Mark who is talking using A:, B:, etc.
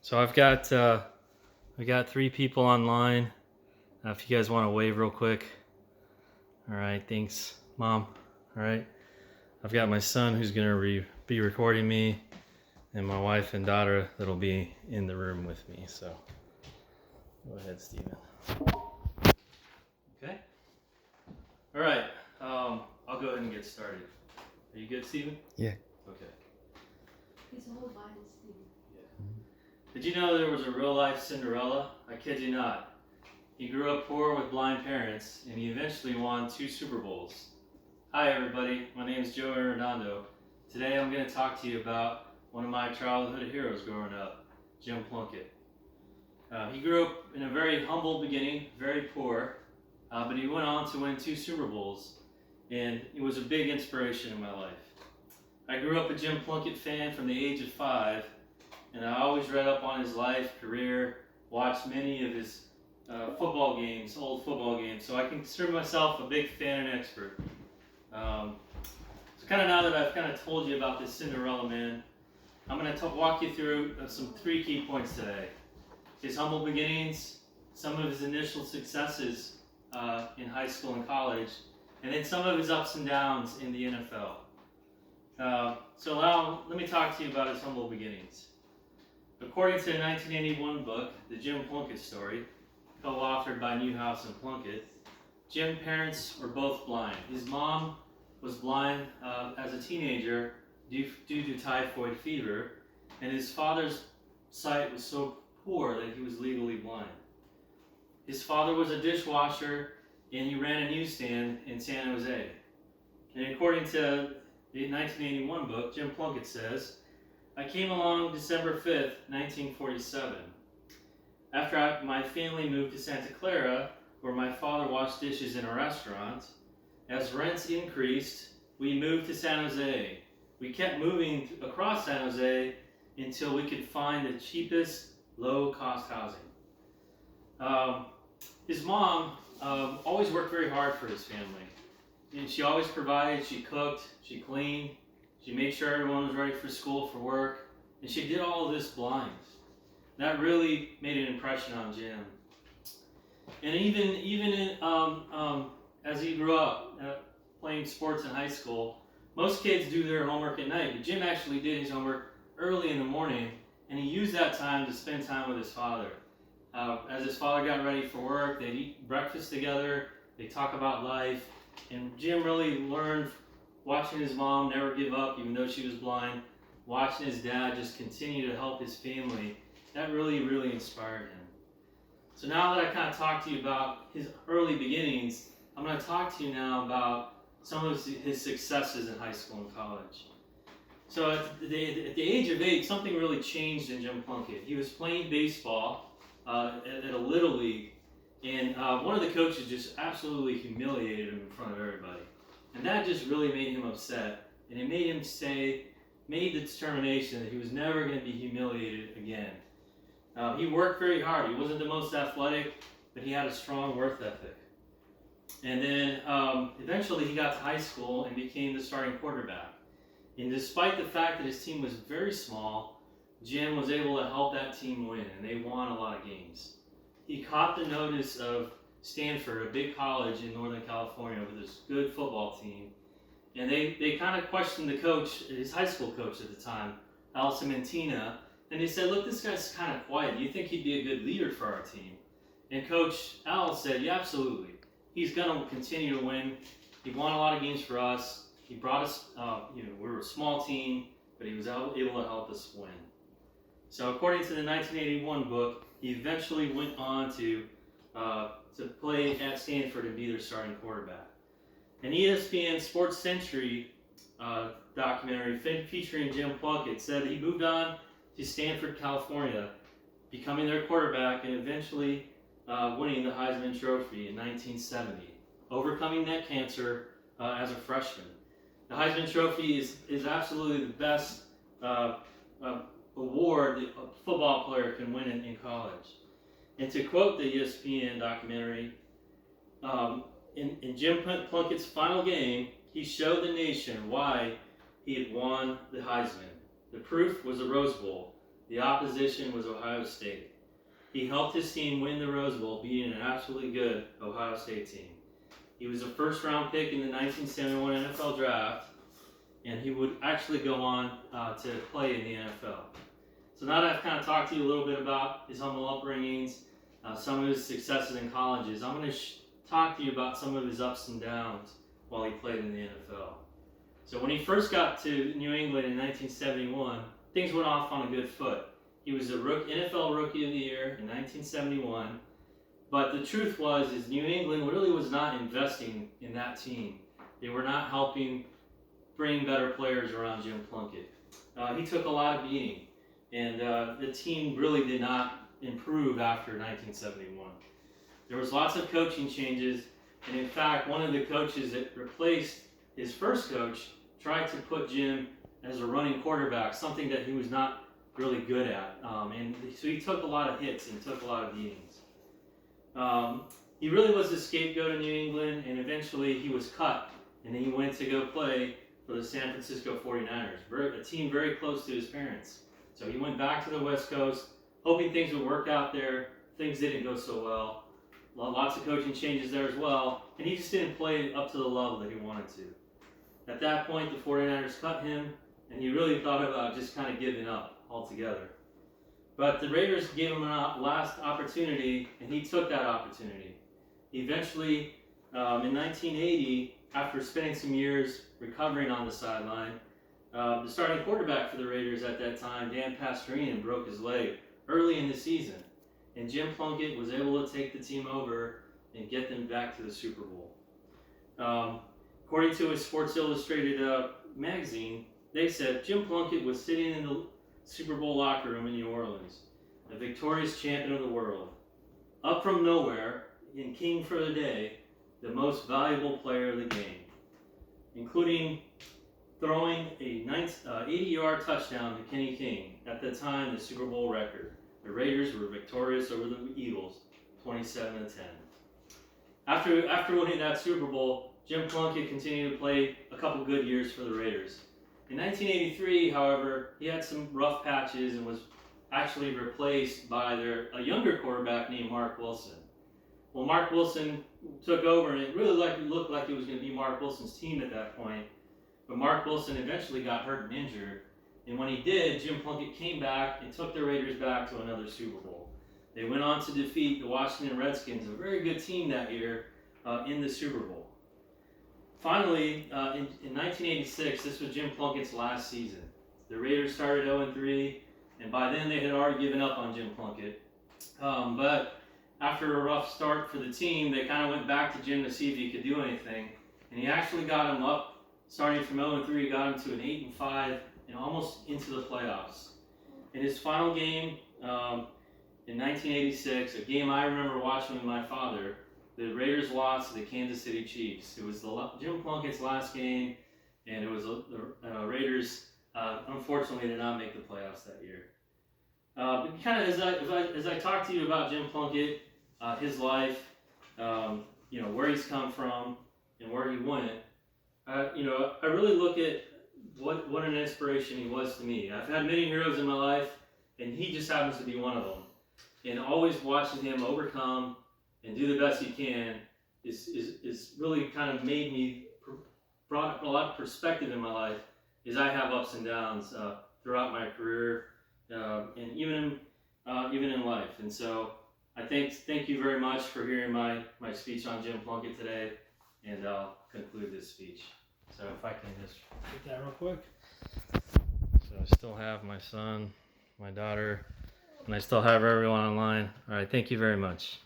A: So I got three people online. If you guys want to wave real quick. All right, thanks, Mom. All right, I've got my son who's gonna be recording me, and my wife and daughter that'll be in the room with me. So go ahead, Stephen. Okay. All right. I'll go ahead and get started. Are you good, Stephen?
B: Yeah.
A: Okay.
C: His whole Bible, Stephen.
A: Yeah. Did you know there was a real life Cinderella? I kid you not. He grew up poor with blind parents, and he eventually won 2 Super Bowls. Hi everybody, my name is Joe Arredondo. Today I'm going to talk to you about one of my childhood heroes growing up, Jim Plunkett. He grew up in a very humble beginning, very poor, but he went on to win 2 Super Bowls, and he was a big inspiration in my life. I grew up a Jim Plunkett fan from the age of 5, and I always read up on his life, career, watched many of his football games, old football games, so I consider myself a big fan and expert. So kind of now that I've kind of told you about this Cinderella man, I'm going to walk you through some 3 key points today. His humble beginnings, some of his initial successes in high school and college, and then some of his ups and downs in the NFL. So now let me talk to you about his humble beginnings. According to a 1981 book, The Jim Plunkett Story, co-authored by Newhouse and Plunkett, Jim's parents were both blind. His mom was blind as a teenager due to typhoid fever, and his father's sight was so poor that he was legally blind. His father was a dishwasher, and he ran a newsstand in San Jose. And according to the 1981 book, Jim Plunkett says, I came along December 5th, 1947. After my family moved to Santa Clara, where my father washed dishes in a restaurant, as rents increased, we moved to San Jose. We kept moving across San Jose until we could find the cheapest, low-cost housing. His mom always worked very hard for his family. And she always provided, she cooked, she cleaned, she made sure everyone was ready for school, for work, and she did all of this blind. That really made an impression on Jim. And even in, as he grew up playing sports in high school, most kids do their homework at night, but Jim actually did his homework early in the morning, and he used that time to spend time with his father. As his father got ready for work, they'd eat breakfast together, they'd talk about life, and Jim really learned watching his mom never give up even though she was blind, watching his dad just continue to help his family. That really inspired him. So now that I kind of talked to you about his early beginnings, I'm going to talk to you now about some of his successes in high school and college. So at the age of 8, something really changed in Jim Plunkett. He was playing baseball at a little league, and one of the coaches just absolutely humiliated him in front of everybody. And that just really made him upset, and it made him made the determination that he was never going to be humiliated again. He worked very hard. He wasn't the most athletic, but he had a strong work ethic. And then eventually he got to high school and became the starting quarterback. And despite the fact that his team was very small, Jim was able to help that team win, and they won a lot of games. He caught the notice of Stanford, a big college in Northern California with this good football team. And they kind of questioned the coach, his high school coach at the time, Allison Mentina, and they said, look, this guy's kind of quiet. Do you think he'd be a good leader for our team? And Coach Al said, yeah, absolutely. He's going to continue to win. He won a lot of games for us. He brought us, we were a small team, but he was able to help us win. So according to the 1981 book, he eventually went on to play at Stanford and be their starting quarterback. An ESPN Sports Century documentary featuring Jim Plunkett said he moved on to Stanford, California, becoming their quarterback and eventually winning the Heisman Trophy in 1970, overcoming neck cancer as a freshman. The Heisman Trophy is absolutely the best award that a football player can win in college. And to quote the ESPN documentary, in Jim Plunkett's final game, he showed the nation why he had won the Heisman. The proof was the Rose Bowl. The opposition was Ohio State. He helped his team win the Rose Bowl, beating an absolutely good Ohio State team. He was a first-round pick in the 1971 NFL Draft, and he would actually go on to play in the NFL. So now that I've kind of talked to you a little bit about his humble upbringings, some of his successes in colleges, I'm going to talk to you about some of his ups and downs while he played in the NFL. So when he first got to New England in 1971, things went off on a good foot. He was the NFL Rookie of the Year in 1971, but the truth is New England really was not investing in that team. They were not helping bring better players around Jim Plunkett. He took a lot of beating, and the team really did not improve after 1971. There was lots of coaching changes, and in fact, one of the coaches that replaced his first coach tried to put Jim as a running quarterback, something that he was not really good at. And so he took a lot of hits and took a lot of beatings. He really was the scapegoat in New England, and eventually he was cut, and he went to go play for the San Francisco 49ers, a team very close to his parents. So he went back to the West Coast, hoping things would work out there. Things didn't go so well. Lots of coaching changes there as well, and he just didn't play up to the level that he wanted to. At that point, the 49ers cut him, and he really thought about just kind of giving up altogether. But the Raiders gave him a last opportunity, and he took that opportunity. Eventually, in 1980, after spending some years recovering on the sideline, the starting quarterback for the Raiders at that time, Dan Pastorini, broke his leg early in the season. And Jim Plunkett was able to take the team over and get them back to the Super Bowl. According to a Sports Illustrated magazine, they said Jim Plunkett was sitting in the Super Bowl locker room in New Orleans, a victorious champion of the world. Up from nowhere, and king for the day, the most valuable player of the game, including throwing a 80-yard touchdown to Kenny King, at the time the Super Bowl record. The Raiders were victorious over the Eagles, 27-10. After winning that Super Bowl, Jim Plunkett continued to play a couple good years for the Raiders. In 1983, however, he had some rough patches and was actually replaced by a younger quarterback named Mark Wilson. Well, Mark Wilson took over, and it really looked like it was going to be Mark Wilson's team at that point. But Mark Wilson eventually got hurt and injured. And when he did, Jim Plunkett came back and took the Raiders back to another Super Bowl. They went on to defeat the Washington Redskins, a very good team that year, in the Super Bowl. Finally, in 1986, this was Jim Plunkett's last season. The Raiders started 0-3, and by then they had already given up on Jim Plunkett. But after a rough start for the team, they kind of went back to Jim to see if he could do anything. And he actually got him up, starting from 0-3, got him to an 8-5, and almost into the playoffs. In his final game in 1986, a game I remember watching with my father, the Raiders lost to the Kansas City Chiefs. It was Jim Plunkett's last game, and it was the Raiders unfortunately did not make the playoffs that year. But kind of as I talk to you about Jim Plunkett, his life, where he's come from and where he went, I really look at what an inspiration he was to me. I've had many heroes in my life, and he just happens to be one of them. And always watching him overcome and do the best he can is really kind of brought a lot of perspective in my life as I have ups and downs throughout my career and even in life. And so I thank you very much for hearing my speech on Jim Plunkett today, and I'll conclude this speech. So if I can just get that real quick. So I still have my son, my daughter, and I still have everyone online. All right, thank you very much.